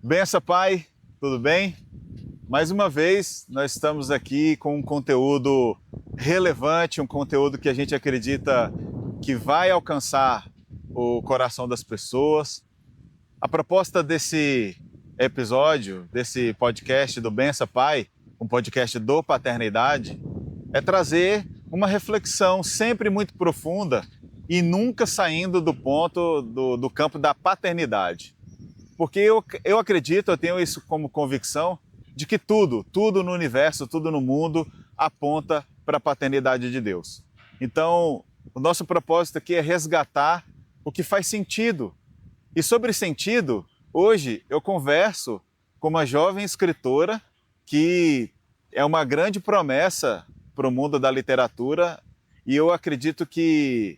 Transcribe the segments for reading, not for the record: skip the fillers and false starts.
Benção, Pai, tudo bem? Mais uma vez, nós estamos aqui com um conteúdo relevante, um conteúdo que a gente acredita que vai alcançar o coração das pessoas. A proposta desse episódio, desse podcast do Benção, Pai, um podcast do Paternidade, é trazer uma reflexão sempre muito profunda e nunca saindo do ponto do campo da paternidade. Porque eu acredito, eu tenho isso como convicção, de que tudo no universo, tudo no mundo aponta para a paternidade de Deus. Então, o nosso propósito aqui é resgatar o que faz sentido. E sobre sentido, hoje eu converso com uma jovem escritora que é uma grande promessa para o mundo da literatura e eu acredito que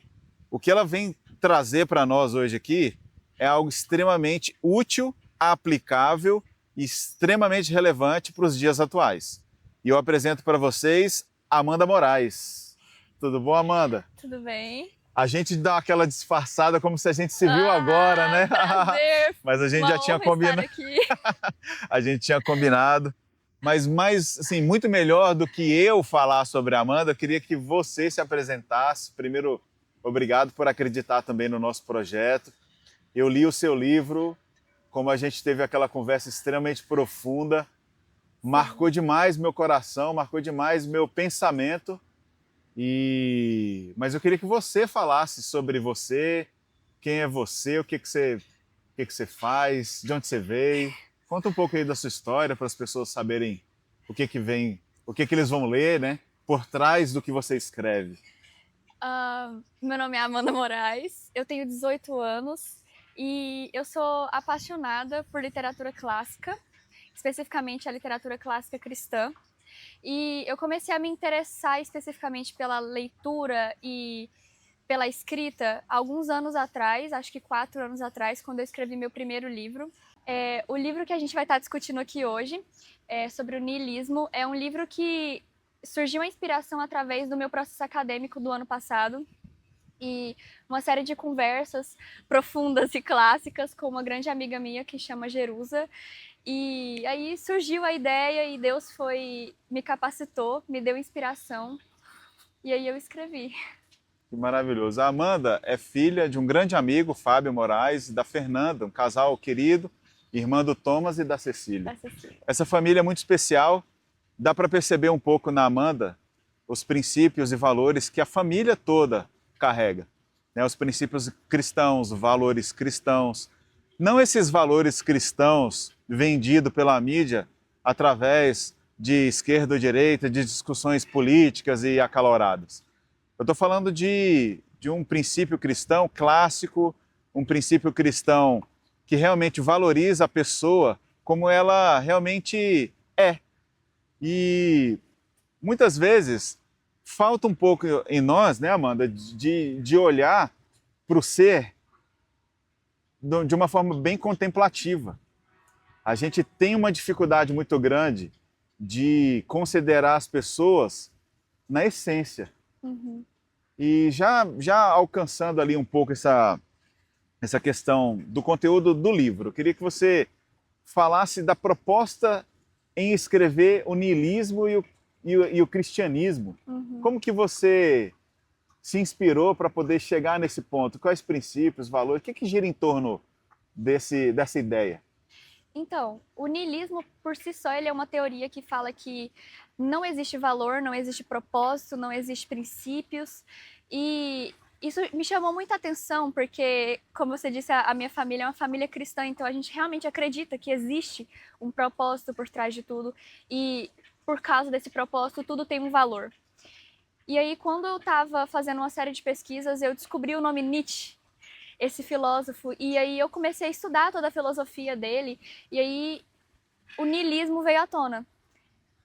o que ela vem trazer para nós hoje aqui é algo extremamente útil, aplicável e extremamente relevante para os dias atuais. E eu apresento para vocês Amanda Moraes. Tudo bom, Amanda? Tudo bem? A gente dá aquela disfarçada como se a gente se viu agora, né? Prazer. Mas a gente Uma já tinha honra combinado. estar aqui. A gente tinha combinado. Mas mais, assim, muito melhor do que eu falar sobre a Amanda, eu queria que você se apresentasse. Primeiro, obrigado por acreditar também no nosso projeto. Eu li o seu livro, como a gente teve aquela conversa extremamente profunda, marcou demais meu coração, marcou demais meu pensamento. Mas eu queria que você falasse sobre você, quem é você, o que você faz, de onde você veio. Conta um pouco aí da sua história para as pessoas saberem o que vem, o que eles vão ler, né, por trás do que você escreve. Meu nome é Amanda Moraes, eu tenho 18 anos e eu sou apaixonada por literatura clássica, especificamente a literatura clássica cristã. E eu comecei a me interessar especificamente pela leitura e pela escrita alguns anos atrás, acho que 4 anos atrás, quando eu escrevi meu primeiro livro. O livro que a gente vai estar discutindo aqui hoje, sobre o niilismo, é um livro que surgiu a inspiração através do meu processo acadêmico do ano passado e uma série de conversas profundas e clássicas com uma grande amiga minha que chama Jerusa. E aí surgiu a ideia e Deus me capacitou, me deu inspiração e aí eu escrevi. Que maravilhoso. A Amanda é filha de um grande amigo, Fábio Moraes, e da Fernanda, um casal querido, irmã do Thomas e da Cecília. Essa família é muito especial. Dá para perceber um pouco na Amanda os princípios e valores que a família toda carrega, né? Os princípios cristãos, valores cristãos. Não esses valores cristãos vendidos pela mídia através de esquerda ou direita, de discussões políticas e acaloradas. Eu estou falando de um princípio cristão clássico, um princípio cristão que realmente valoriza a pessoa como ela realmente é. E muitas vezes falta um pouco em nós, né, Amanda, de olhar para o ser de uma forma bem contemplativa. A gente tem uma dificuldade muito grande de considerar as pessoas na essência. Uhum. E já alcançando ali um pouco essa questão do conteúdo do livro, eu queria que você falasse da proposta em escrever o niilismo e o cristianismo. Uhum. Como que você se inspirou para poder chegar nesse ponto? Quais princípios, valores? O que gira em torno dessa ideia? Então, o niilismo por si só ele é uma teoria que fala que não existe valor, não existe propósito, não existe princípios. E isso me chamou muita atenção porque, como você disse, a minha família é uma família cristã, então a gente realmente acredita que existe um propósito por trás de tudo e por causa desse propósito tudo tem um valor. E aí, quando eu estava fazendo uma série de pesquisas, eu descobri o nome Nietzsche, esse filósofo, e aí eu comecei a estudar toda a filosofia dele, e aí o niilismo veio à tona.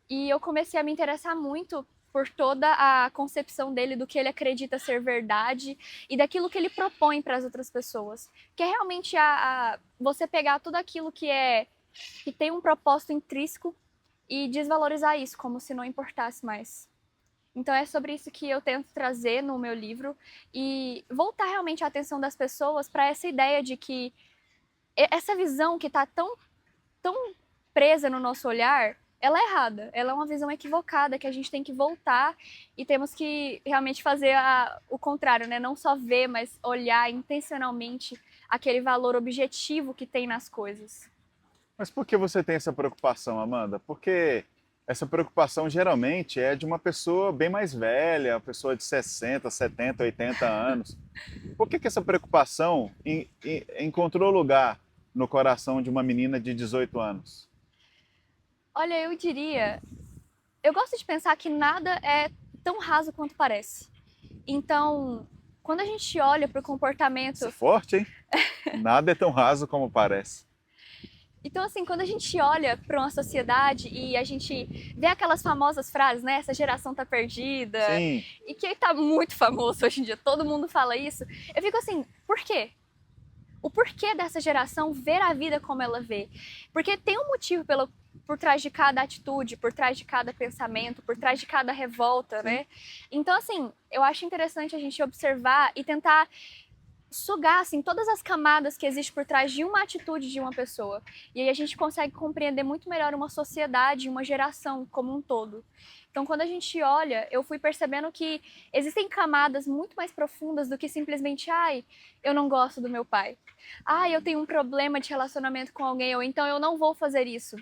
E eu comecei a me interessar muito por toda a concepção dele do que ele acredita ser verdade e daquilo que ele propõe para as outras pessoas. Que é realmente você pegar tudo aquilo que tem um propósito intrínseco e desvalorizar isso, como se não importasse mais. Então é sobre isso que eu tento trazer no meu livro e voltar realmente a atenção das pessoas para essa ideia de que essa visão que está tão tão presa no nosso olhar, ela é errada, ela é uma visão equivocada que a gente tem que voltar e temos que realmente fazer o contrário, né? Não só ver, mas olhar intencionalmente aquele valor objetivo que tem nas coisas. Mas por que você tem essa preocupação, Amanda? Porque essa preocupação geralmente é de uma pessoa bem mais velha, uma pessoa de 60, 70, 80 anos. Por que essa preocupação encontrou lugar no coração de uma menina de 18 anos? Olha, eu diria, eu gosto de pensar que nada é tão raso quanto parece. Então, quando a gente olha para o Isso é comportamento. forte, hein? Nada é tão raso como parece. Então, assim, quando a gente olha para uma sociedade e a gente vê aquelas famosas frases, né? Essa geração tá perdida, Sim, e que tá muito famoso hoje em dia, todo mundo fala isso. Eu fico assim, por quê? O porquê dessa geração ver a vida como ela vê? Porque tem um motivo por trás de cada atitude, por trás de cada pensamento, por trás de cada revolta, né? Então, assim, eu acho interessante a gente observar e tentar sugar assim todas as camadas que existem por trás de uma atitude de uma pessoa. E aí a gente consegue compreender muito melhor uma sociedade, uma geração como um todo. Então, quando a gente olha, eu fui percebendo que existem camadas muito mais profundas do que simplesmente, ai, eu não gosto do meu pai. Ai, eu tenho um problema de relacionamento com alguém, ou então eu não vou fazer isso.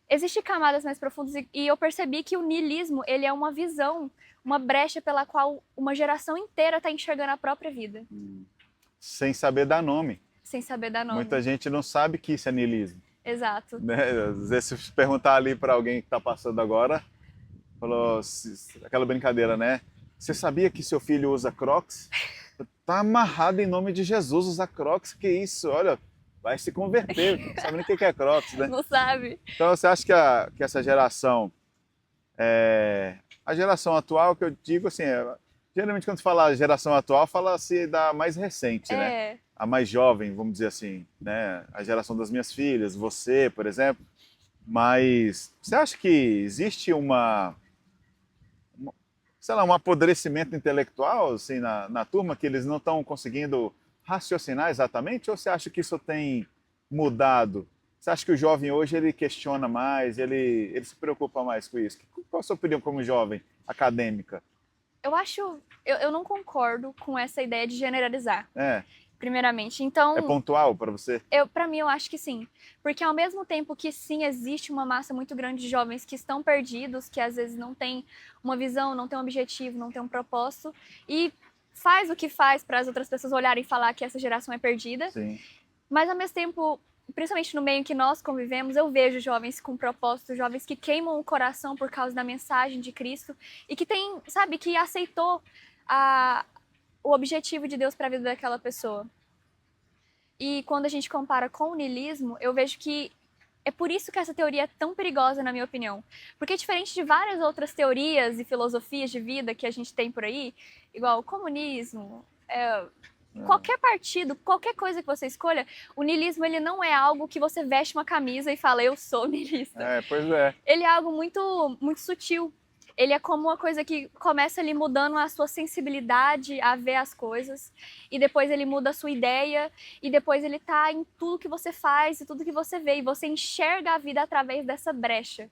Existem camadas mais profundas e eu percebi que o niilismo, ele é uma visão, uma brecha pela qual uma geração inteira está enxergando a própria vida. sem saber dar nome. Sem saber dar nome. Muita gente não sabe que isso é niilismo. Exato. Né? Às vezes, se perguntar ali para alguém que está passando agora, falou aquela brincadeira, né? Você sabia que seu filho usa Crocs? Tá amarrado em nome de Jesus usar Crocs, que isso? Olha, vai se converter, não sabe nem o que é Crocs, né? Não sabe? Então você acha que essa geração, a geração atual, que eu digo assim, geralmente quando fala geração atual, fala-se da mais recente, né? É. A mais jovem, vamos dizer assim, né? A geração das minhas filhas, você, por exemplo. Mas você acha que existe sei lá, um apodrecimento intelectual assim, na turma, que eles não estão conseguindo raciocinar exatamente? Ou você acha que isso tem mudado? Você acha que o jovem hoje ele questiona mais, ele se preocupa mais com isso? Qual a sua opinião como jovem acadêmica? Eu acho. Eu não concordo com essa ideia de generalizar, É, primeiramente. é Então, pontual para você? pra mim, eu acho que sim. Porque ao mesmo tempo que sim, existe uma massa muito grande de jovens que estão perdidos, que às vezes não tem uma visão, não tem um objetivo, não tem um propósito, e faz o que faz para as outras pessoas olharem e falar que essa geração é perdida. Sim. Mas ao mesmo tempo, principalmente no meio em que nós convivemos, eu vejo jovens com propósito, jovens que queimam o coração por causa da mensagem de Cristo e que tem, sabe, que aceitou o objetivo de Deus para a vida daquela pessoa. E quando a gente compara com o niilismo, eu vejo que é por isso que essa teoria é tão perigosa, na minha opinião. Porque diferente de várias outras teorias e filosofias de vida que a gente tem por aí, igual o comunismo, qualquer partido, qualquer coisa que você escolha, o niilismo ele não é algo que você veste uma camisa e fala, eu sou niilista. Pois é. Ele é algo muito, muito sutil. Ele é como uma coisa que começa ali mudando a sua sensibilidade a ver as coisas, e depois ele muda a sua ideia, e depois ele tá em tudo que você faz e tudo que você vê, e você enxerga a vida através dessa brecha.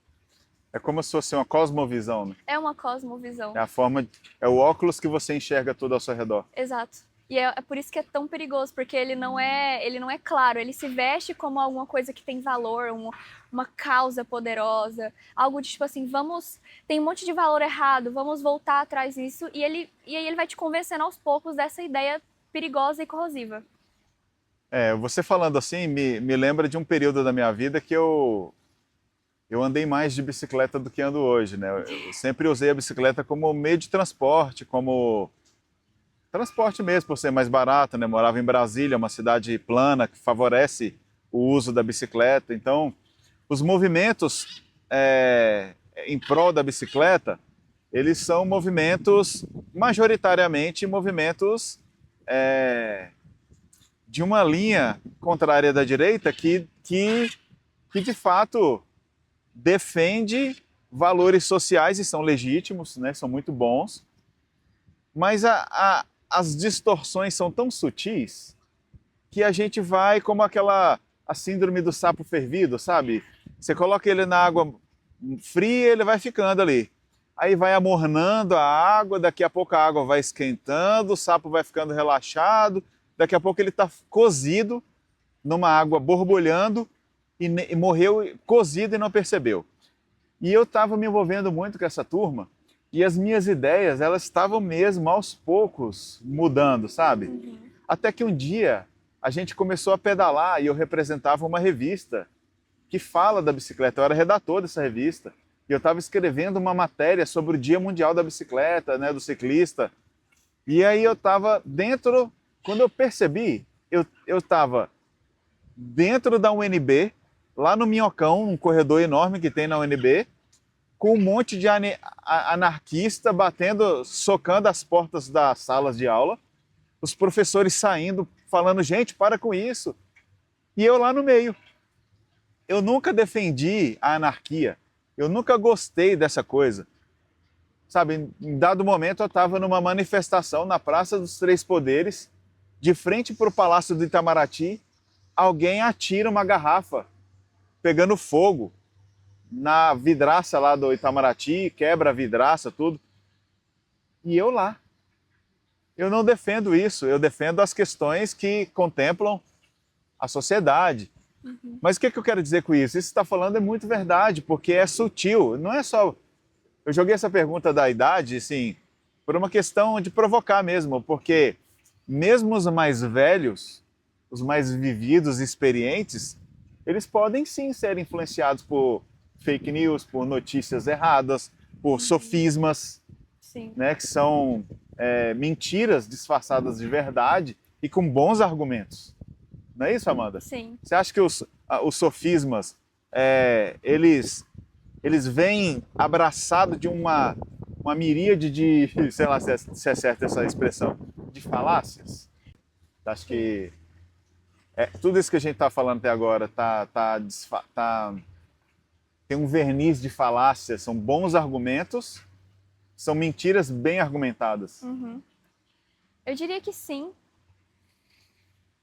É como se fosse uma cosmovisão, né? É uma cosmovisão. É a forma, é o óculos que você enxerga tudo ao seu redor. Exato. E é por isso que é tão perigoso, porque ele não é claro, ele se veste como alguma coisa que tem valor, uma causa poderosa, algo de tipo assim, tem um monte de valor errado, vamos voltar atrás disso, e aí ele vai te convencendo aos poucos dessa ideia perigosa e corrosiva. Você falando assim, me lembra de um período da minha vida que eu andei mais de bicicleta do que ando hoje, né? Eu sempre usei a bicicleta como meio de transporte, como transporte mesmo, por ser mais barato, né? Morava em Brasília, uma cidade plana que favorece o uso da bicicleta. Então, os movimentos em prol da bicicleta, eles são movimentos, majoritariamente movimentos de uma linha contrária da direita que de fato defende valores sociais e são legítimos, né? São muito bons, mas as distorções são tão sutis que a gente vai como aquela a síndrome do sapo fervido, sabe? Você coloca ele na água fria, ele vai ficando ali. Aí vai amornando a água, daqui a pouco a água vai esquentando, o sapo vai ficando relaxado, daqui a pouco ele está cozido numa água borbulhando e morreu cozido e não percebeu. E eu estava me envolvendo muito com essa turma e as minhas ideias, elas estavam mesmo aos poucos mudando, sabe? Até que um dia a gente começou a pedalar e eu representava uma revista que fala da bicicleta. Eu era redator dessa revista e eu estava escrevendo uma matéria sobre o Dia Mundial da Bicicleta, né, do ciclista. E aí eu estava dentro, quando eu percebi, eu estava dentro da UNB, lá no Minhocão, um corredor enorme que tem na UNB, com um monte de anarquista batendo, socando as portas das salas de aula, os professores saindo, falando, gente, para com isso. E eu lá no meio. Eu nunca defendi a anarquia, eu nunca gostei dessa coisa. Sabe, em dado momento eu estava numa manifestação na Praça dos Três Poderes, de frente para o Palácio do Itamaraty, alguém atira uma garrafa pegando fogo na vidraça lá do Itamaraty, quebra a vidraça, tudo. E eu lá. Eu não defendo isso, eu defendo as questões que contemplam a sociedade. Mas o que eu quero dizer com isso? Isso que você está falando é muito verdade, porque é sutil. Não é só... Eu joguei essa pergunta da idade, assim, por uma questão de provocar mesmo, porque mesmo os mais velhos, os mais vividos, experientes, eles podem sim ser influenciados por fake news, por notícias erradas, por sofismas, Sim. né, que são mentiras disfarçadas de verdade e com bons argumentos. Não é isso, Amanda? Sim. Você acha que os sofismas, eles vêm abraçados de uma miríade de, sei lá se é certa essa expressão, de falácias? Acho que tudo isso que a gente está falando até agora tem um verniz de falácia, são bons argumentos, são mentiras bem argumentadas. Eu diria que sim.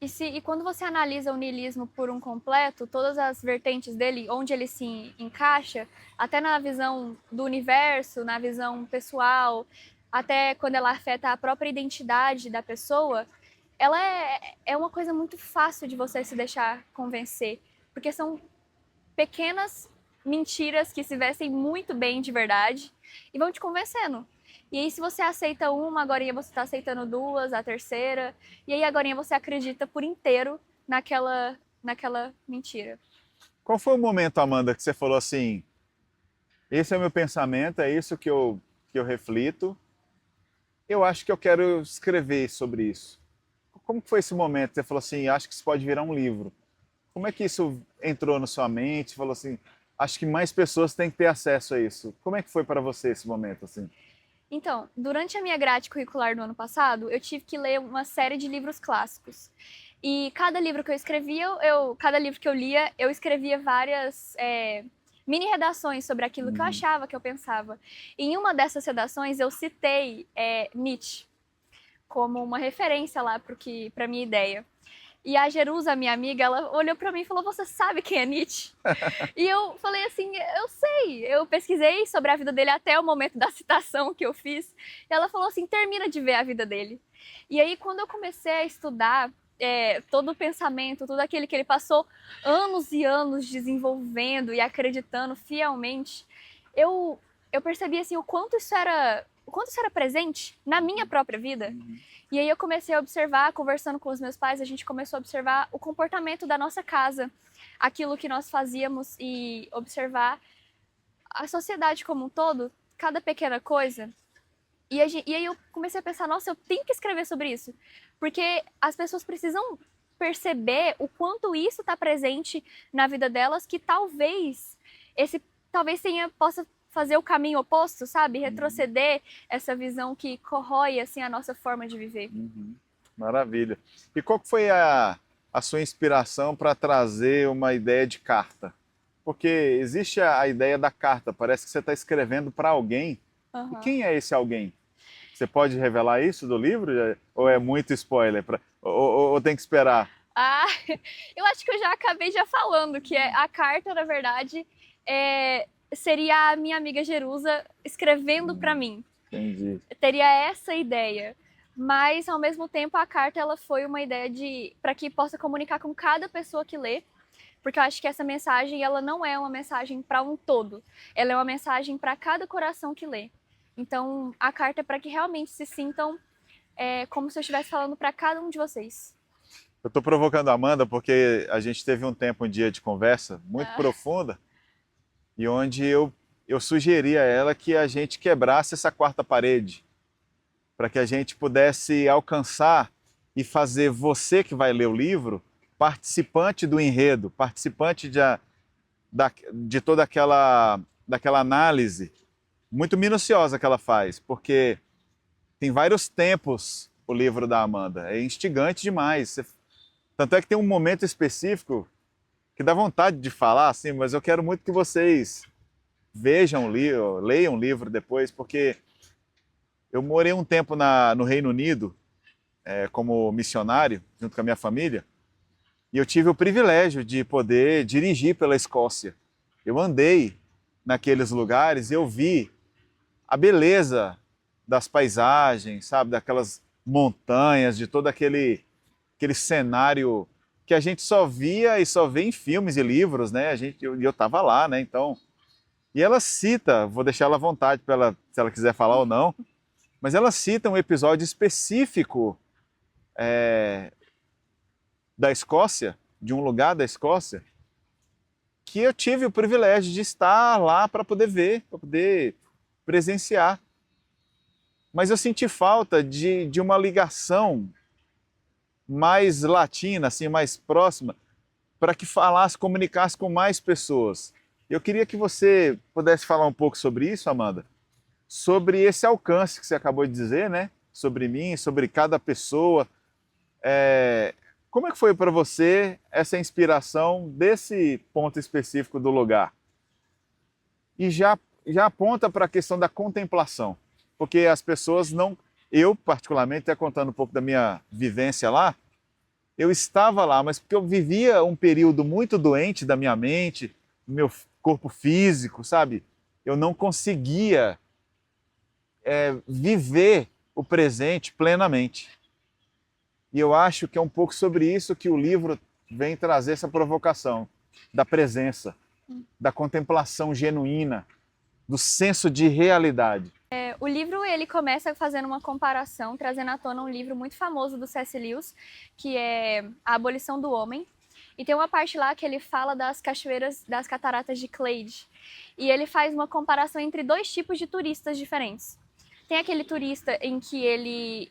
E quando você analisa o niilismo por um completo, todas as vertentes dele, onde ele se encaixa, até na visão do universo, na visão pessoal, até quando ela afeta a própria identidade da pessoa, ela é uma coisa muito fácil de você se deixar convencer, porque são pequenas mentiras que se vestem muito bem de verdade e vão te convencendo. E aí, se você aceita uma, agora você está aceitando duas, a terceira, e aí agora você acredita por inteiro naquela mentira. Qual foi o momento, Amanda, que você falou assim, esse é o meu pensamento, é isso que eu reflito, eu acho que eu quero escrever sobre isso. Como que foi esse momento? Você falou assim, acho que isso pode virar um livro. Como é que isso entrou na sua mente? Você falou assim, acho que mais pessoas têm que ter acesso a isso. Como é que foi para você esse momento, assim? Então, durante a minha grade curricular do ano passado, eu tive que ler uma série de livros clássicos. E cada livro que eu escrevia, cada livro que eu lia, eu escrevia várias mini redações sobre aquilo que eu achava, que eu pensava. E em uma dessas redações eu citei Nietzsche como uma referência lá para minha ideia. E a Jerusa, minha amiga, ela olhou para mim e falou, você sabe quem é Nietzsche? E eu falei assim, eu sei. Eu pesquisei sobre a vida dele até o momento da citação que eu fiz. E ela falou assim, termina de ver a vida dele. E aí, quando eu comecei a estudar todo o pensamento, tudo aquele que ele passou anos e anos desenvolvendo e acreditando fielmente, eu percebi assim, o quanto isso era presente na minha própria vida. E aí eu comecei a observar, conversando com os meus pais, a gente começou a observar o comportamento da nossa casa, aquilo que nós fazíamos e observar a sociedade como um todo, cada pequena coisa. E aí eu comecei a pensar, nossa, eu tenho que escrever sobre isso, porque as pessoas precisam perceber o quanto isso está presente na vida delas, que talvez possa fazer o caminho oposto, sabe? Retroceder essa visão que corrói assim a nossa forma de viver. Maravilha. E qual que foi a sua inspiração para trazer uma ideia de carta? Porque existe a ideia da carta, parece que você está escrevendo para alguém. E quem é esse alguém? Você pode revelar isso do livro? Ou é muito spoiler? Ou tem que esperar? Ah, eu acho que eu já acabei já falando que a carta, na verdade, seria a minha amiga Jerusa escrevendo para mim. Entendi. Teria essa ideia. Mas, ao mesmo tempo, a carta ela foi uma ideia para que possa comunicar com cada pessoa que lê, porque eu acho que essa mensagem ela não é uma mensagem para um todo, ela é uma mensagem para cada coração que lê. Então, a carta é para que realmente se sintam como se eu estivesse falando para cada um de vocês. Eu estou provocando a Amanda porque a gente teve um tempo, um dia de conversa muito Ah, profunda e onde eu sugeri a ela que a gente quebrasse essa quarta parede para que a gente pudesse alcançar e fazer você que vai ler o livro participante do enredo, participante de toda daquela análise muito minuciosa que ela faz, porque tem vários tempos o livro da Amanda, é instigante demais. Tanto é que tem um momento específico que dá vontade de falar, assim, mas eu quero muito que vocês vejam o livro, leiam o livro depois, porque eu morei um tempo no Reino Unido como missionário, junto com a minha família, e eu tive o privilégio de poder dirigir pela Escócia. Eu andei naqueles lugares e eu vi a beleza das paisagens, sabe, daquelas montanhas, de todo aquele cenário que a gente só via e só vê em filmes e livros, né? Eu estava lá, né? Então, e ela cita, vou deixar ela à vontade para ela, se ela quiser falar ou não, mas ela cita um episódio específico da Escócia, de um lugar da Escócia, que eu tive o privilégio de estar lá para poder ver, para poder presenciar. Mas eu senti falta de uma ligação mais latina, assim, mais próxima, para que falasse, comunicasse com mais pessoas. Eu queria que você pudesse falar um pouco sobre isso, Amanda, sobre esse alcance que você acabou de dizer, né? Sobre mim, sobre cada pessoa. Como é que foi para você essa inspiração desse ponto específico do lugar? E já aponta para a questão da contemplação, porque as pessoas não... Eu, particularmente, até contando um pouco da minha vivência lá, eu estava lá, mas porque eu vivia um período muito doente da minha mente, do meu corpo físico, sabe? Eu não conseguia viver o presente plenamente. E eu acho que é um pouco sobre isso que o livro vem trazer essa provocação da presença, da contemplação genuína, do senso de realidade. O livro ele começa fazendo uma comparação, trazendo à tona um livro muito famoso do C.S. Lewis, que é A Abolição do Homem. E tem uma parte lá que ele fala das cachoeiras, das cataratas de Cleide. E ele faz uma comparação entre dois tipos de turistas diferentes. Tem aquele turista em que ele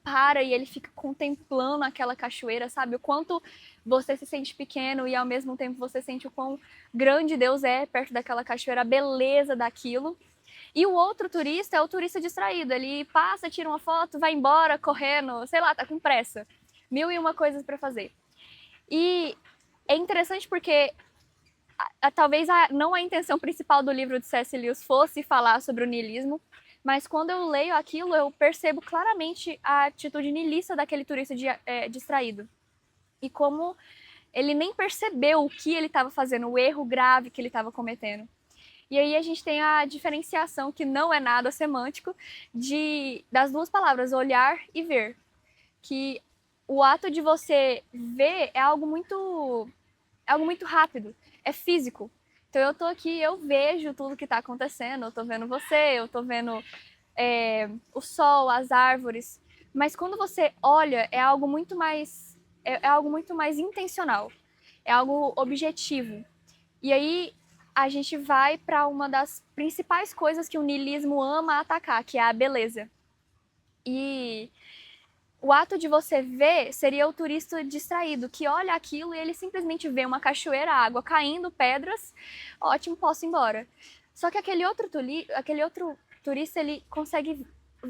para e ele fica contemplando aquela cachoeira, sabe? O quanto você se sente pequeno e ao mesmo tempo você sente o quão grande Deus é perto daquela cachoeira, a beleza daquilo. E o outro turista é o turista distraído. Ele passa, tira uma foto, vai embora correndo, sei lá, tá com pressa. Mil e uma coisas para fazer. E é interessante porque talvez não a intenção principal do livro de C.S. Lewis fosse falar sobre o niilismo, mas quando eu leio aquilo, eu percebo claramente a atitude niilista daquele turista distraído. E como ele nem percebeu o que ele estava fazendo, o erro grave que ele estava cometendo. E aí a gente tem a diferenciação, que não é nada semântico, das duas palavras, olhar e ver. Que o ato de você ver é algo muito rápido, é físico. Então eu tô aqui, eu vejo tudo que está acontecendo, eu tô vendo você, eu tô vendo o sol, as árvores. Mas quando você olha, é algo muito mais intencional, é algo objetivo. E aí a gente vai para uma das principais coisas que o niilismo ama atacar, que é a beleza. E o ato de você ver seria o turista distraído, que olha aquilo e ele simplesmente vê uma cachoeira, água caindo, pedras, ótimo, posso ir embora. Só que aquele outro turista, ele consegue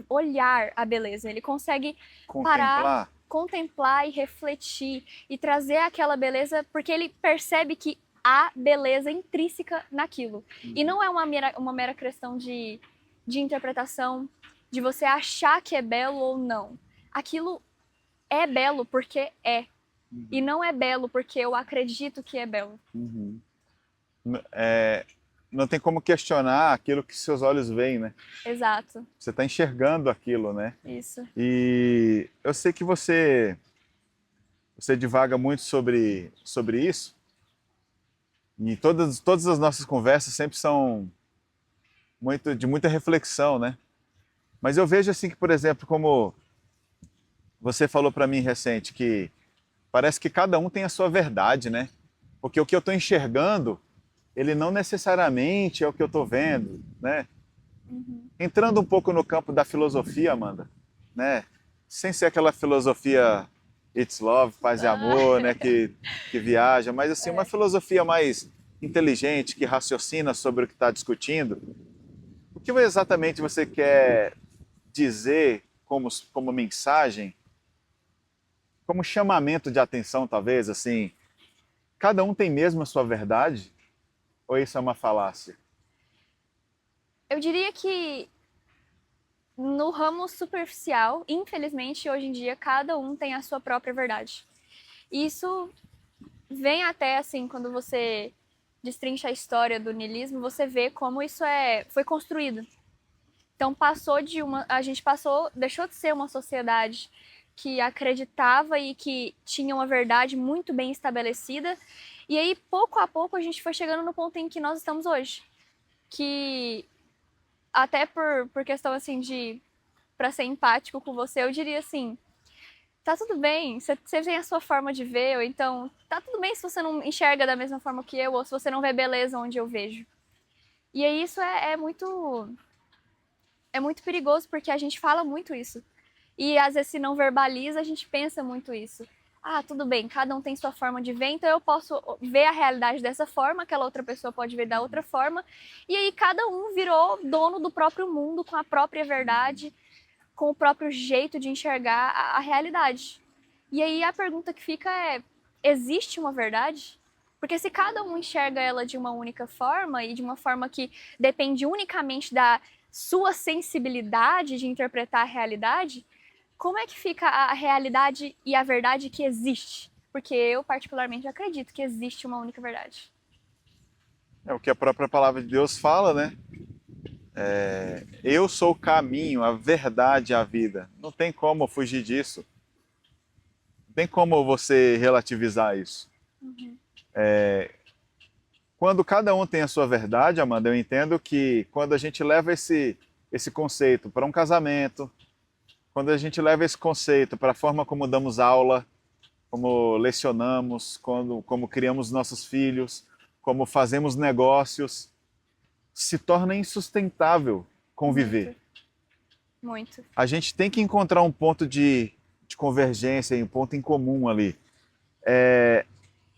olhar a beleza, ele consegue parar, contemplar e refletir e trazer aquela beleza, porque ele percebe que há beleza intrínseca naquilo. E não é uma mera questão de interpretação, de você achar que é belo ou não. Aquilo é belo porque é. E não é belo porque eu acredito que é belo. Uhum. Não tem como questionar aquilo que seus olhos veem, né? Exato, Você está enxergando aquilo, né? isso. E eu sei que você divaga muito sobre isso, e todas as nossas conversas sempre são de muita reflexão, né? Mas eu vejo assim que, por exemplo, como você falou para mim recente, que parece que cada um tem a sua verdade, né? Porque o que eu estou enxergando, ele não necessariamente é o que eu estou vendo, né? Uhum. Entrando um pouco no campo da filosofia, Amanda, né? Sem ser aquela filosofia It's Love, paz e Ah, amor, né? Que viaja, mas assim, uma é. filosofia mais inteligente, que raciocina sobre o que está discutindo. O que exatamente você quer dizer como mensagem, como chamamento de atenção, talvez, assim? Cada um tem mesmo a sua verdade? Ou isso é uma falácia? Eu diria que no ramo superficial, infelizmente, hoje em dia, cada um tem a sua própria verdade. Isso vem até assim, quando você destrincha a história do niilismo, você vê como isso foi construído. Então a gente passou, deixou de ser uma sociedade que acreditava e que tinha uma verdade muito bem estabelecida. E aí, pouco a pouco, a gente foi chegando no ponto em que nós estamos hoje. Que até por questão assim de para ser empático com você, eu diria assim, tá tudo bem, você tem a sua forma de ver, ou então tá tudo bem se você não enxerga da mesma forma que eu, ou se você não vê beleza onde eu vejo. E aí isso é muito perigoso porque a gente fala muito isso. E às vezes se não verbaliza, a gente pensa muito isso. Ah, tudo bem, cada um tem sua forma de ver, então eu posso ver a realidade dessa forma, aquela outra pessoa pode ver da outra forma. E aí cada um virou dono do próprio mundo, com a própria verdade, com o próprio jeito de enxergar a realidade. E aí a pergunta que fica é: existe uma verdade? Porque se cada um enxerga ela de uma única forma e de uma forma que depende unicamente da sua sensibilidade de interpretar a realidade, como é que fica a realidade e a verdade que existe? Porque eu, particularmente, acredito que existe uma única verdade. É o que a própria palavra de Deus fala, né? Eu sou o caminho, a verdade e a vida. Não tem como fugir disso. Não tem como você relativizar isso. Uhum. Quando cada um tem a sua verdade, Amanda, eu entendo que quando a gente leva esse conceito para um casamento, quando a gente leva esse conceito para a forma como damos aula, como lecionamos, como criamos nossos filhos, como fazemos negócios, se torna insustentável conviver. Muito, muito. A gente tem que encontrar um ponto de convergência, um ponto em comum ali.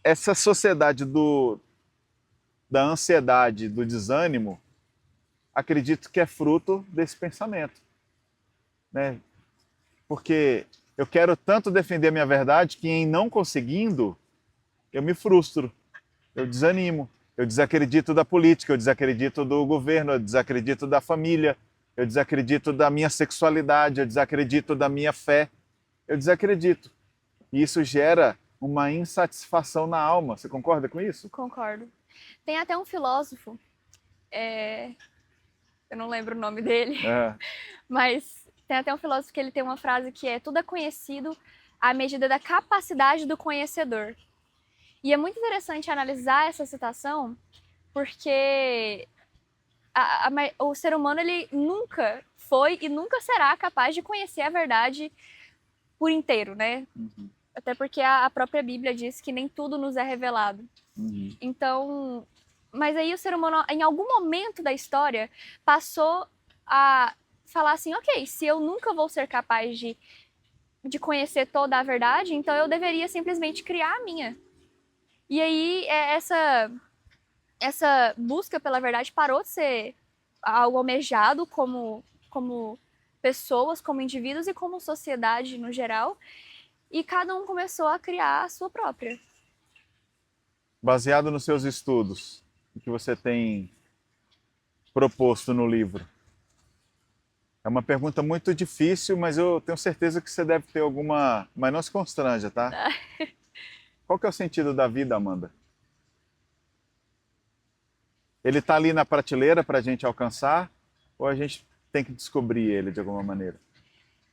Essa sociedade da ansiedade, do desânimo, acredito que é fruto desse pensamento, né? Porque eu quero tanto defender a minha verdade que em não conseguindo, eu me frustro, eu desanimo, eu desacredito da política, eu desacredito do governo, eu desacredito da família, eu desacredito da minha sexualidade, eu desacredito da minha fé, eu desacredito. E isso gera uma insatisfação na alma. Você concorda com isso? Concordo. Tem até um filósofo, eu não lembro o nome dele, É. mas tem até um filósofo que ele tem uma frase que é: tudo é conhecido à medida da capacidade do conhecedor. E é muito interessante analisar essa citação, porque o ser humano ele nunca foi e nunca será capaz de conhecer a verdade por inteiro, né? Uhum. Até porque a própria Bíblia diz que nem tudo nos é revelado. Uhum. Então, mas aí o ser humano, em algum momento da história, passou a falar assim: ok, se eu nunca vou ser capaz de conhecer toda a verdade, então eu deveria simplesmente criar a minha. E aí essa busca pela verdade parou de ser algo almejado como pessoas, como indivíduos e como sociedade no geral, e cada um começou a criar a sua própria. Baseado nos seus estudos, o que você tem proposto no livro? É uma pergunta muito difícil, mas eu tenho certeza que você deve ter alguma. Mas não se constranja, tá? Qual que é o sentido da vida, Amanda? Ele está ali na prateleira para a gente alcançar ou a gente tem que descobrir ele de alguma maneira?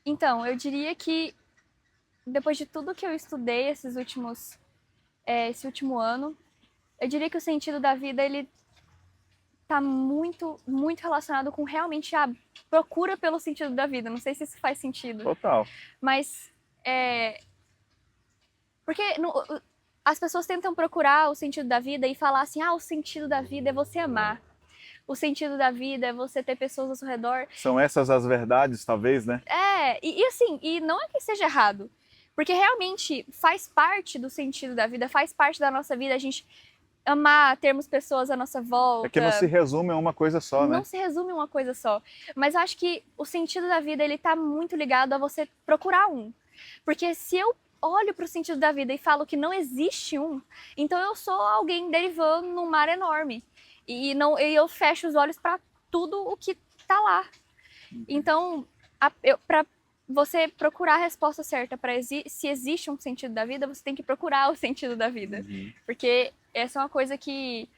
Então, eu diria que depois de tudo que eu estudei esse último ano, eu diria que o sentido da vida ele está muito, muito relacionado com realmente a procura pelo sentido da vida. Não sei se isso faz sentido. Total. Mas porque as pessoas tentam procurar o sentido da vida e falar assim, o sentido da vida é você amar. O sentido da vida é você ter pessoas ao seu redor. São essas as verdades, talvez, né? Assim, e não é que seja errado. Porque realmente faz parte do sentido da vida, faz parte da nossa vida a gente amar, termos pessoas à nossa volta. É que não se resume a uma coisa só, né? Não se resume a uma coisa só. Mas eu acho que o sentido da vida, ele tá muito ligado a você procurar um. Porque se eu olho para o sentido da vida e falo que não existe um, então eu sou alguém derivando num mar enorme. E eu fecho os olhos para tudo o que tá lá. Então, para você procurar a resposta certa para se existe um sentido da vida, você tem que procurar o sentido da vida. Porque essa é uma coisa que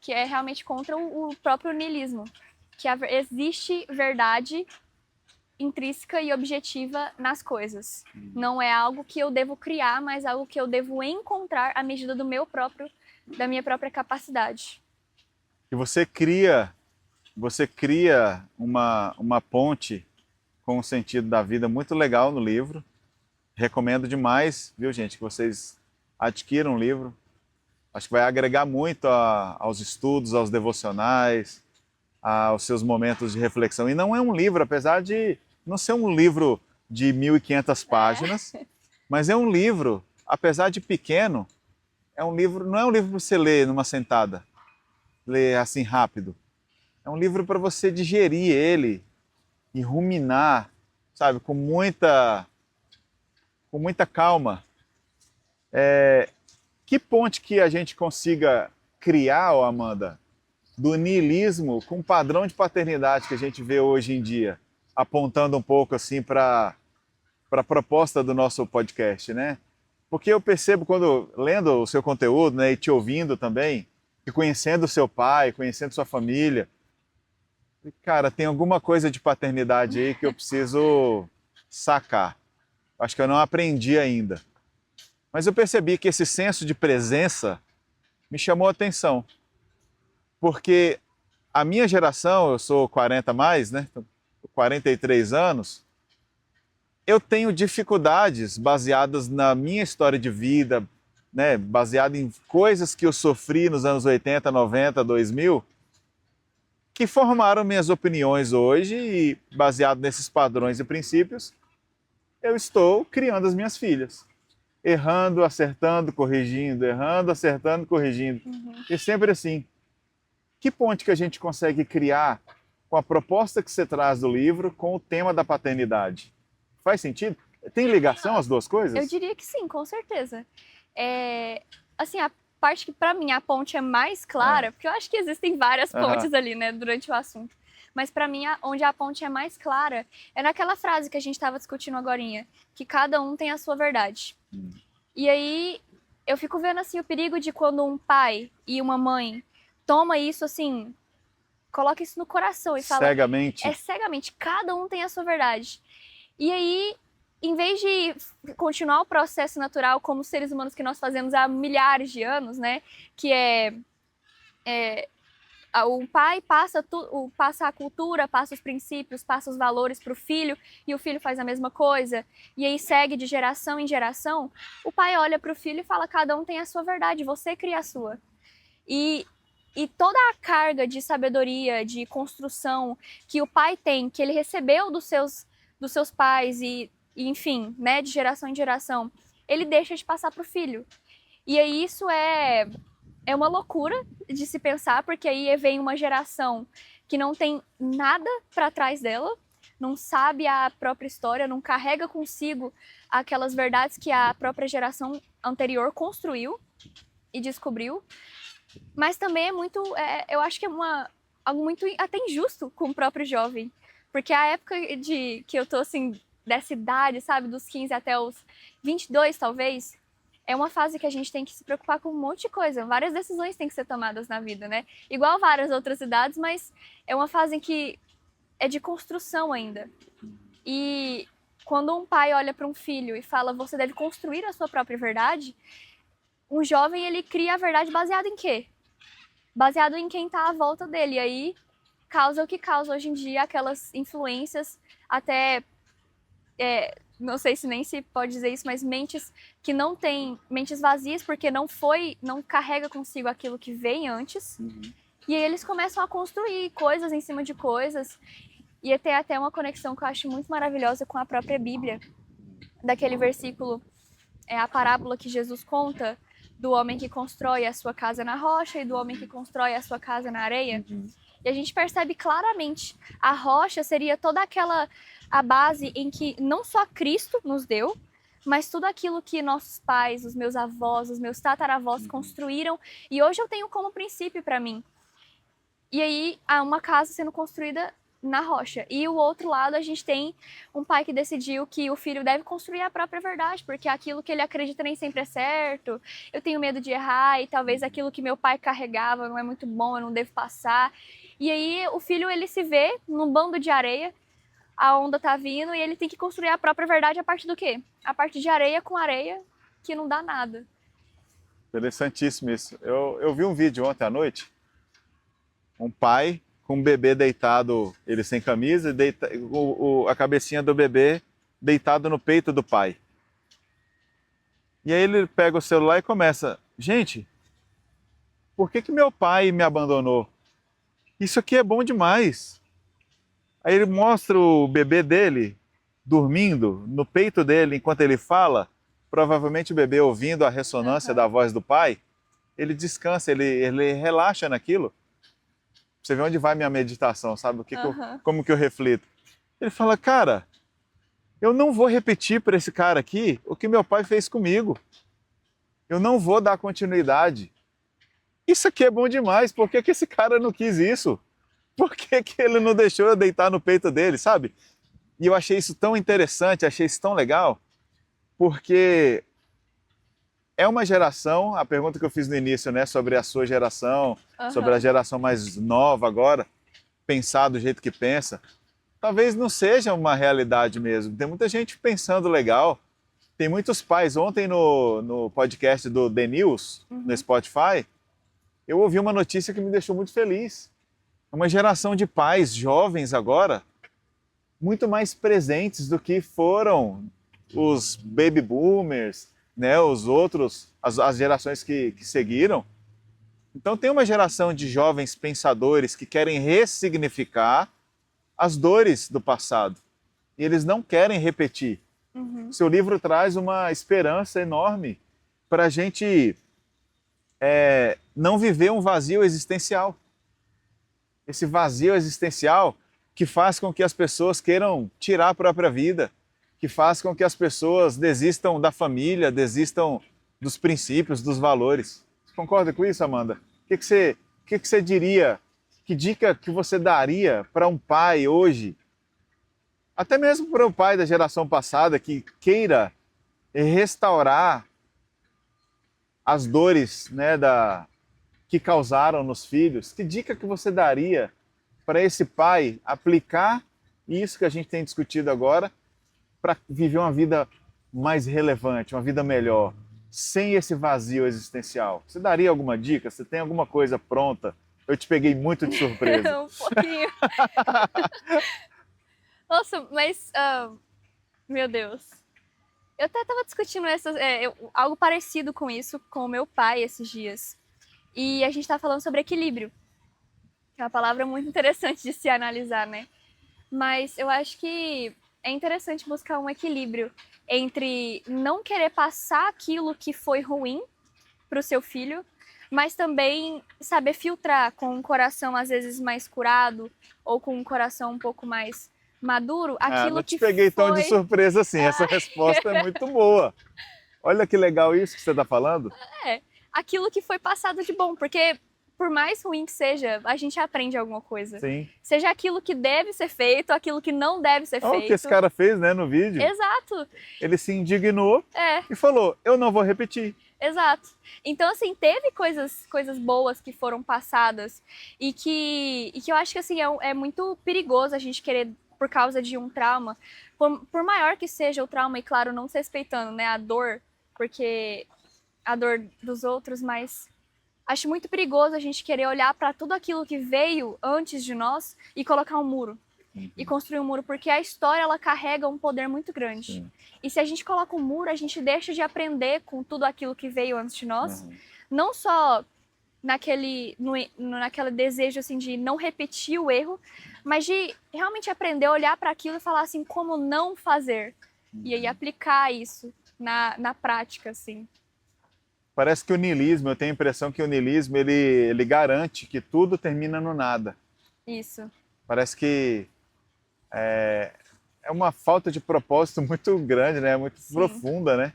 é realmente contra o próprio niilismo. Que existe verdade intrínseca e objetiva nas coisas. Não é algo que eu devo criar, mas algo que eu devo encontrar à medida da minha própria capacidade. E você cria uma ponte com o sentido da vida muito legal no livro. Recomendo demais, viu, gente, que vocês adquiram o livro. Acho que vai agregar muito aos estudos, aos devocionais, aos seus momentos de reflexão. E não é um livro, apesar de não ser um livro de 1.500 páginas, mas é um livro, apesar de pequeno, não é um livro para você ler numa sentada, ler assim rápido. É um livro para você digerir ele e ruminar, sabe, com muita calma. Que ponte que a gente consiga criar, Amanda, do niilismo com o padrão de paternidade que a gente vê hoje em dia, apontando um pouco assim para a proposta do nosso podcast, né? Porque eu percebo quando lendo o seu conteúdo, né, e te ouvindo também, e conhecendo o seu pai, conhecendo sua família, cara, tem alguma coisa de paternidade aí que eu preciso sacar. Acho que eu não aprendi ainda. Mas eu percebi que esse senso de presença me chamou a atenção. Porque a minha geração, eu sou 40 mais, né? 43 anos, eu tenho dificuldades baseadas na minha história de vida, né? Baseada em coisas que eu sofri nos anos 80, 90, 2000, que formaram minhas opiniões hoje e, baseado nesses padrões e princípios, eu estou criando as minhas filhas. Errando, acertando, corrigindo, errando, acertando, corrigindo. E sempre assim. Que ponte que a gente consegue criar com a proposta que você traz do livro com o tema da paternidade? Faz sentido? Tem ligação as duas coisas? Eu diria que sim, com certeza. Assim, a parte que para mim a ponte é mais clara, porque eu acho que existem várias pontes ali, né, durante o assunto. Mas para mim, onde a ponte é mais clara é naquela frase que a gente estava discutindo agorinha, que cada um tem a sua verdade. E aí eu fico vendo assim o perigo de quando um pai e uma mãe toma isso assim, coloca isso no coração e fala cegamente. Cegamente, cada um tem a sua verdade. E aí, em vez de continuar o processo natural como seres humanos que nós fazemos há milhares de anos, né, que o pai passa a cultura, passa os princípios, passa os valores para o filho, e o filho faz a mesma coisa, e aí segue de geração em geração, o pai olha para o filho e fala, cada um tem a sua verdade, você cria a sua. E toda a carga de sabedoria, de construção que o pai tem, que ele recebeu dos seus pais e enfim, né, de geração em geração, ele deixa de passar para o filho. E aí isso é uma loucura de se pensar, porque aí vem uma geração que não tem nada para trás dela, não sabe a própria história, não carrega consigo aquelas verdades que a própria geração anterior construiu e descobriu. Mas também eu acho que é algo muito até injusto com o próprio jovem, porque a época que eu tô assim, dessa idade, sabe, dos 15 até os 22 talvez, é uma fase que a gente tem que se preocupar com um monte de coisa. Várias decisões têm que ser tomadas na vida, né? Igual várias outras idades, mas é uma fase em que é de construção ainda. E quando um pai olha para um filho e fala, você deve construir a sua própria verdade, um jovem, ele cria a verdade baseado em quê? Baseado em quem está à volta dele. E aí causa o que causa hoje em dia, aquelas influências até... não sei se nem se pode dizer isso, mas mentes que não têm, mentes vazias, porque não carrega consigo aquilo que vem antes. E aí eles começam a construir coisas em cima de coisas. E tem até uma conexão que eu acho muito maravilhosa com a própria Bíblia, daquele versículo, a parábola que Jesus conta do homem que constrói a sua casa na rocha e do homem que constrói a sua casa na areia. E a gente percebe claramente, a rocha seria toda a base em que não só Cristo nos deu, mas tudo aquilo que nossos pais, os meus avós, os meus tataravós construíram, e hoje eu tenho como princípio para mim. E aí há uma casa sendo construída na rocha. E o outro lado, a gente tem um pai que decidiu que o filho deve construir a própria verdade, porque aquilo que ele acredita nem sempre é certo, eu tenho medo de errar, e talvez aquilo que meu pai carregava não é muito bom, eu não devo passar. E aí o filho, ele se vê num bando de areia, a onda tá vindo, e ele tem que construir a própria verdade a partir do quê? A partir de areia com areia, que não dá nada. Interessantíssimo isso. Eu vi um vídeo ontem à noite, um pai com um bebê deitado, ele sem camisa, a cabecinha do bebê deitado no peito do pai. E aí ele pega o celular e começa, gente, por que meu pai me abandonou? Isso aqui é bom demais. Aí ele mostra o bebê dele dormindo no peito dele enquanto ele fala, provavelmente o bebê ouvindo a ressonância da voz do pai, ele descansa, ele relaxa naquilo. Você vê onde vai minha meditação, sabe? Como que eu reflito. Ele fala, cara, eu não vou repetir para esse cara aqui o que meu pai fez comigo. Eu não vou dar continuidade. Isso aqui é bom demais, por que esse cara não quis isso? Por que ele não deixou eu deitar no peito dele, sabe? E eu achei isso tão interessante, achei isso tão legal, porque é uma geração, a pergunta que eu fiz no início, né, sobre a sua geração, sobre a geração mais nova agora, pensar do jeito que pensa, talvez não seja uma realidade mesmo. Tem muita gente pensando legal, tem muitos pais. Ontem no podcast do The News, no Spotify, eu ouvi uma notícia que me deixou muito feliz. Uma geração de pais jovens agora, muito mais presentes do que foram os baby boomers, né, os outros, as gerações que seguiram. Então tem uma geração de jovens pensadores que querem ressignificar as dores do passado. E eles não querem repetir. Seu livro traz uma esperança enorme para a gente não viver um vazio existencial. Esse vazio existencial que faz com que as pessoas queiram tirar a própria vida, que faz com que as pessoas desistam da família, desistam dos princípios, dos valores. Você concorda com isso, Amanda? O que você diria, que dica que você daria para um pai hoje, até mesmo para o pai da geração passada que queira restaurar as dores, né, que causaram nos filhos? Que dica que você daria para esse pai aplicar isso que a gente tem discutido agora para viver uma vida mais relevante, uma vida melhor, sem esse vazio existencial? Você daria alguma dica? Você tem alguma coisa pronta? Eu te peguei muito de surpresa. Um pouquinho. Nossa, mas... meu Deus. Eu até estava discutindo algo parecido com isso com o meu pai esses dias. E a gente está falando sobre equilíbrio. É uma palavra muito interessante de se analisar, né? Mas eu acho que é interessante buscar um equilíbrio entre não querer passar aquilo que foi ruim para o seu filho, mas também saber filtrar com um coração às vezes mais curado ou com um coração um pouco mais maduro aquilo não que te peguei foi... tão de surpresa assim, essa resposta é muito boa. Olha que legal isso que você está falando. Aquilo que foi passado de bom, porque por mais ruim que seja, a gente aprende alguma coisa. Sim. Seja aquilo que deve ser feito, aquilo que não deve ser Olha o feito. que esse cara fez, né, no vídeo. Exato. Ele se indignou É. e falou, eu não vou repetir. Exato. Então, assim, teve coisas boas que foram passadas e que eu acho que, assim, é muito perigoso a gente querer, por causa de um trauma, por maior que seja o trauma, e claro, não se respeitando, né, a dor, porque a dor dos outros, mas acho muito perigoso a gente querer olhar para tudo aquilo que veio antes de nós e colocar um muro. E construir um muro, porque a história, ela carrega um poder muito grande. Sim. E se a gente coloca um muro, a gente deixa de aprender com tudo aquilo que veio antes de nós, não só naquele desejo assim de não repetir o erro, mas de realmente aprender a olhar para aquilo e falar assim, como não fazer. E aí aplicar isso na prática, assim. Parece que o niilismo, eu tenho a impressão que o niilismo, ele garante que tudo termina no nada. Isso. Parece que é uma falta de propósito muito grande, né? Muito profunda, né?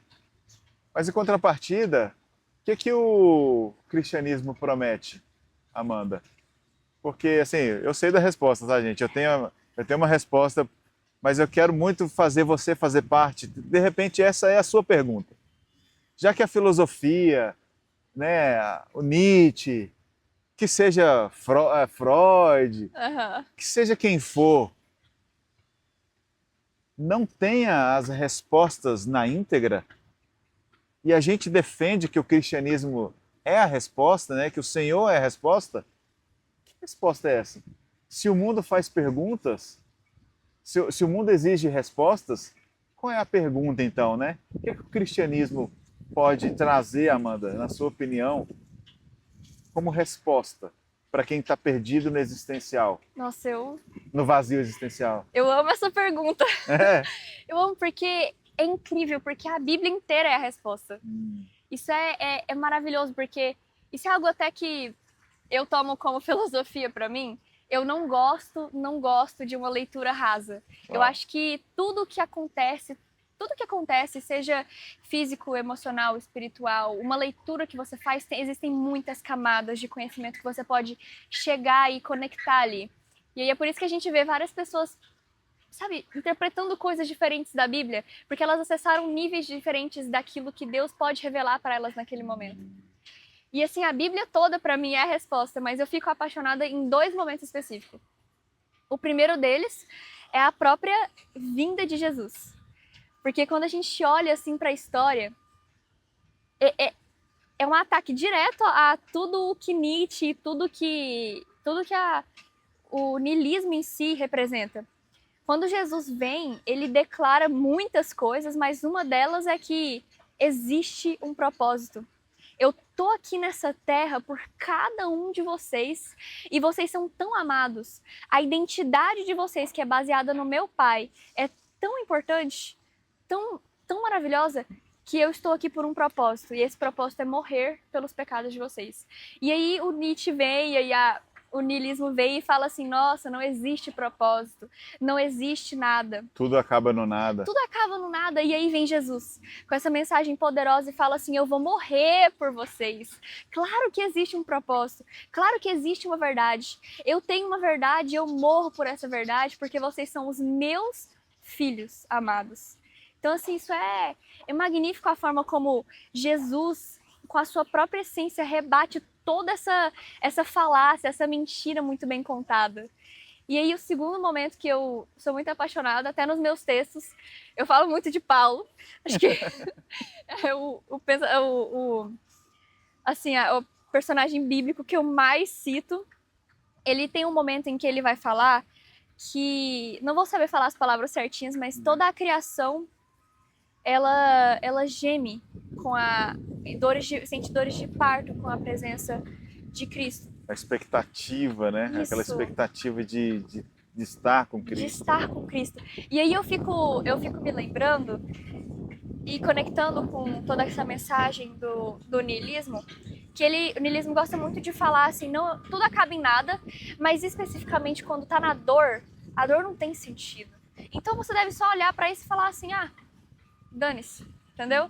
Mas em contrapartida, o que o cristianismo promete, Amanda? Porque, assim, eu sei da resposta, tá, gente? Eu tenho uma resposta, mas eu quero muito fazer você fazer parte. De repente, essa é a sua pergunta. Já que a filosofia, né, o Nietzsche, que seja Freud, que seja quem for, não tenha as respostas na íntegra, e a gente defende que o cristianismo é a resposta, né? Que o Senhor é a resposta, que resposta é essa? Se o mundo faz perguntas, se o mundo exige respostas, qual é a pergunta então, né? O que o cristianismo pode trazer, Amanda, na sua opinião, como resposta para quem está perdido no existencial? Nossa, No vazio existencial. eu amo essa pergunta. É. Eu amo porque é incrível, porque a Bíblia inteira é a resposta. Isso é maravilhoso, porque isso é algo até que eu tomo como filosofia para mim. Eu não gosto de uma leitura rasa. Eu acho que tudo que acontece, seja físico, emocional, espiritual, uma leitura que você faz, existem muitas camadas de conhecimento que você pode chegar e conectar ali. E aí é por isso que a gente vê várias pessoas, sabe, interpretando coisas diferentes da Bíblia, porque elas acessaram níveis diferentes daquilo que Deus pode revelar para elas naquele momento. E assim, a Bíblia toda para mim é a resposta, mas eu fico apaixonada em 2 momentos específicos. O primeiro deles é a própria vinda de Jesus. Porque quando a gente olha assim para a história, é um ataque direto a tudo o que Nietzsche, tudo que o niilismo em si representa. Quando Jesus vem, ele declara muitas coisas, mas uma delas é que existe um propósito. Eu tô aqui nessa terra por cada um de vocês e vocês são tão amados. A identidade de vocês, que é baseada no meu Pai, é tão importante, tão maravilhosa, que eu estou aqui por um propósito. E esse propósito é morrer pelos pecados de vocês. E aí o Nietzsche vem, e aí o niilismo vem e fala assim, nossa, não existe propósito, não existe nada. Tudo acaba no nada. Tudo acaba no nada. E aí vem Jesus com essa mensagem poderosa e fala assim, eu vou morrer por vocês. Claro que existe um propósito, claro que existe uma verdade. Eu tenho uma verdade e eu morro por essa verdade porque vocês são os meus filhos amados. Então, assim, isso é magnífico a forma como Jesus, com a sua própria essência, rebate toda essa falácia, essa mentira muito bem contada. E aí o segundo momento que eu sou muito apaixonada, até nos meus textos, eu falo muito de Paulo. Acho que é o personagem bíblico que eu mais cito. Ele tem um momento em que ele vai falar que, não vou saber falar as palavras certinhas, mas toda a criação ela geme com sente dores de parto com a presença de Cristo. A expectativa, né? Isso. Aquela expectativa de estar com Cristo. De estar com Cristo. E aí eu fico me lembrando e conectando com toda essa mensagem do niilismo, que o niilismo gosta muito de falar assim, não, tudo acaba em nada, mas especificamente quando tá na dor, a dor não tem sentido. Então você deve só olhar para isso e falar assim, dane-se, entendeu?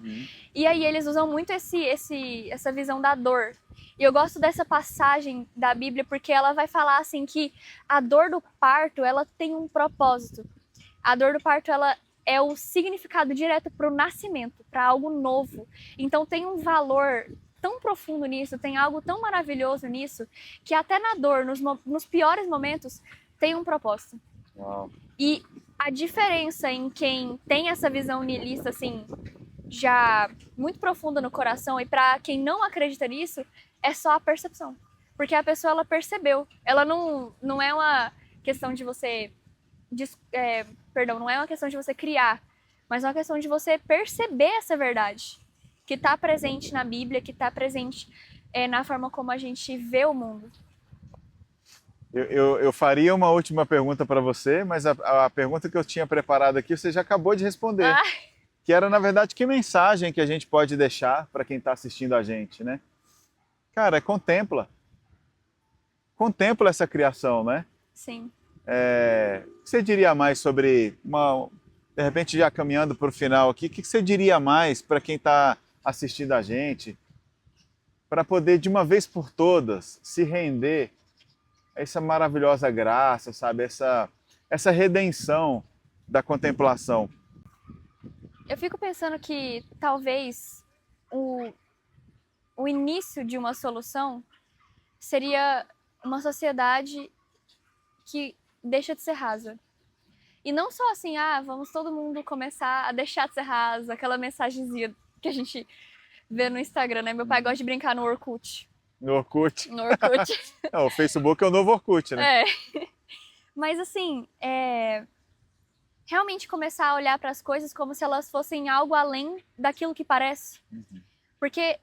E aí eles usam muito essa visão da dor. E eu gosto dessa passagem da Bíblia porque ela vai falar assim que a dor do parto, ela tem um propósito. A dor do parto, ela é o significado direto para o nascimento, para algo novo. Então tem um valor tão profundo nisso, tem algo tão maravilhoso nisso, que até na dor, nos piores momentos, tem um propósito. Uau. E a diferença em quem tem essa visão niilista, assim, já muito profunda no coração, e para quem não acredita nisso, é só a percepção. Porque a pessoa, ela percebeu. Ela não é uma questão de você... não é uma questão de você criar, mas é uma questão de você perceber essa verdade que está presente na Bíblia, que está presente na forma como a gente vê o mundo. Eu faria uma última pergunta para você, mas a pergunta que eu tinha preparado aqui você já acabou de responder. Ah, Que era, na verdade, que mensagem que a gente pode deixar para quem está assistindo a gente, né? Cara, contempla. Contempla essa criação, né? sim. O que você diria mais sobre, de repente já caminhando para o final aqui, o que você diria mais para quem está assistindo a gente, para poder de uma vez por todas se render a essa maravilhosa graça, sabe? Essa redenção da contemplação. Eu fico pensando que talvez o início de uma solução seria uma sociedade que deixa de ser rasa. E não só assim, vamos todo mundo começar a deixar de ser rasa, aquela mensagenzinha que a gente vê no Instagram, né? Meu pai gosta de brincar no Orkut. No Orkut. No Orkut. O Facebook é o novo Orkut, né? Mas assim, realmente começar a olhar para as coisas como se elas fossem algo além daquilo que parece. Uhum. Porque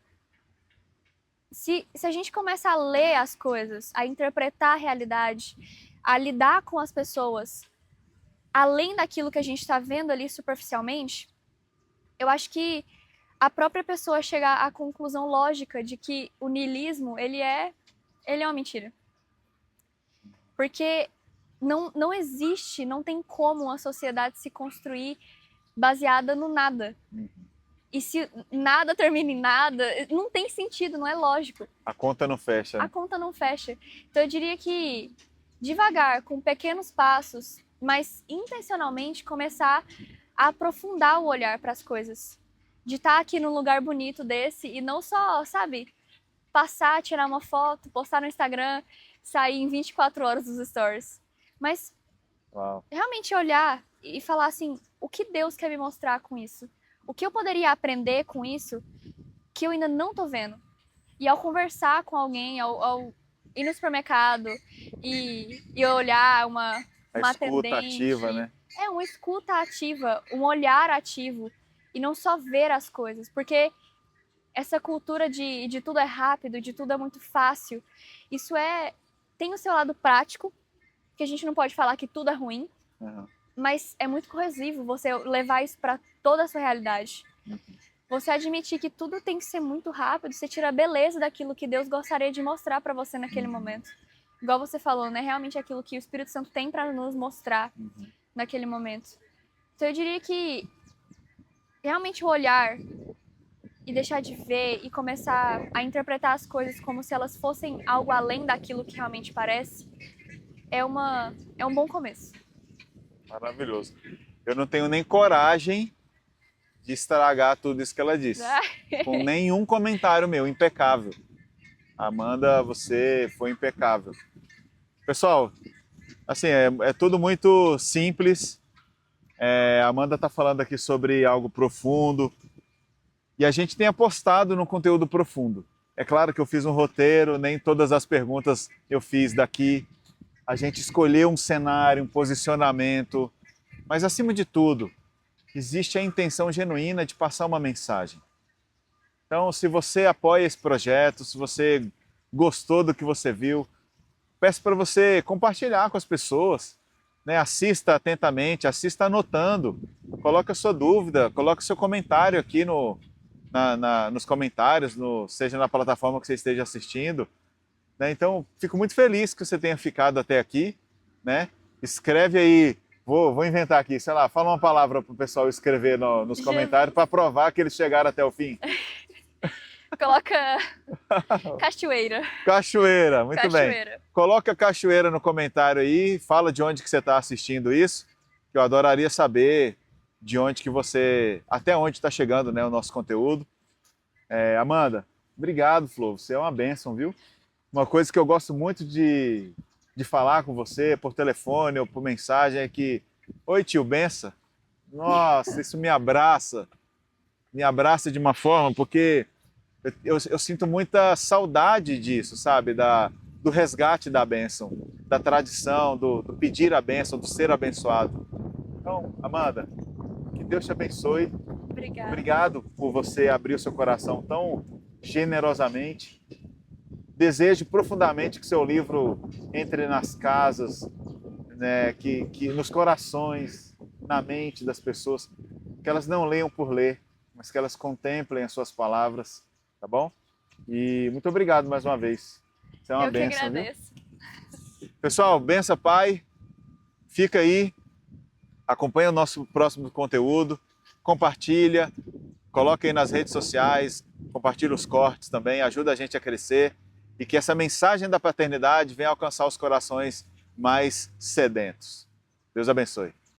se a gente começa a ler as coisas, a interpretar a realidade, a lidar com as pessoas, além daquilo que a gente está vendo ali superficialmente, eu acho que a própria pessoa chega à conclusão lógica de que o niilismo, ele é uma mentira. Porque não existe, não tem como uma sociedade se construir baseada no nada. Uhum. E se nada termina em nada, não tem sentido, não é lógico. A conta não fecha. A conta não fecha. Então eu diria que devagar, com pequenos passos, mas intencionalmente começar a aprofundar o olhar para as coisas. De estar aqui num lugar bonito desse e não só, sabe, passar, tirar uma foto, postar no Instagram, sair em 24 horas dos stories. Mas Uau. realmente olhar e falar assim, o que Deus quer me mostrar com isso? O que eu poderia aprender com isso que eu ainda não tô vendo? E ao conversar com alguém, ao ir no supermercado e olhar uma escuta atendente, ativa, né? uma escuta ativa, um olhar ativo e não só ver as coisas, porque essa cultura de tudo é rápido, de tudo é muito fácil, isso tem o seu lado prático, que a gente não pode falar que tudo é ruim, mas é muito cohesivo você levar isso para toda a sua realidade. Você admitir que tudo tem que ser muito rápido, você tira a beleza daquilo que Deus gostaria de mostrar para você naquele momento. Igual você falou, né? Realmente aquilo que o Espírito Santo tem para nos mostrar naquele momento. Então eu diria que realmente o olhar e deixar de ver e começar a interpretar as coisas como se elas fossem algo além daquilo que realmente parece é um bom começo. Maravilhoso. Eu não tenho nem coragem de estragar tudo isso que ela disse. Com nenhum comentário meu, impecável. Amanda, você foi impecável. Pessoal, assim, é tudo muito simples. A Amanda está falando aqui sobre algo profundo. E a gente tem apostado no conteúdo profundo. É claro que eu fiz um roteiro, nem todas as perguntas eu fiz daqui. A gente escolheu um cenário, um posicionamento. Mas, acima de tudo, existe a intenção genuína de passar uma mensagem. Então, se você apoia esse projeto, se você gostou do que você viu, peço para você compartilhar com as pessoas, né? Assista atentamente, assista anotando, coloque a sua dúvida, coloque o seu comentário aqui nos comentários, seja na plataforma que você esteja assistindo. Né? Então, fico muito feliz que você tenha ficado até aqui. Né? Escreve aí. Vou inventar aqui, sei lá, fala uma palavra para o pessoal escrever nos comentários para provar que eles chegaram até o fim. Coloca cachoeira. Cachoeira, muito bem. Cachoeira. Coloca cachoeira no comentário aí, fala de onde que você está assistindo isso, que eu adoraria saber de onde que você, até onde está chegando, né, o nosso conteúdo. Amanda, obrigado, Flor, você é uma bênção, viu? Uma coisa que eu gosto muito de falar com você por telefone ou por mensagem é que, oi tio, benção. Nossa, isso me abraça de uma forma, porque eu sinto muita saudade disso, sabe? Do resgate da bênção, da tradição, do pedir a bênção, do ser abençoado. Então, Amanda, que Deus te abençoe. Obrigada. Obrigado por você abrir o seu coração tão generosamente. Desejo profundamente que seu livro entre nas casas, né, que nos corações, na mente das pessoas, que elas não leiam por ler, mas que elas contemplem as suas palavras, tá bom? E muito obrigado mais uma vez. Você é uma Eu que bênção, viu? agradeço. Pessoal, benção, Pai. Fica aí, acompanha o nosso próximo conteúdo, compartilha, coloca aí nas redes sociais, compartilha os cortes também, ajuda a gente a crescer e que essa mensagem da paternidade venha alcançar os corações mais sedentos. Deus abençoe.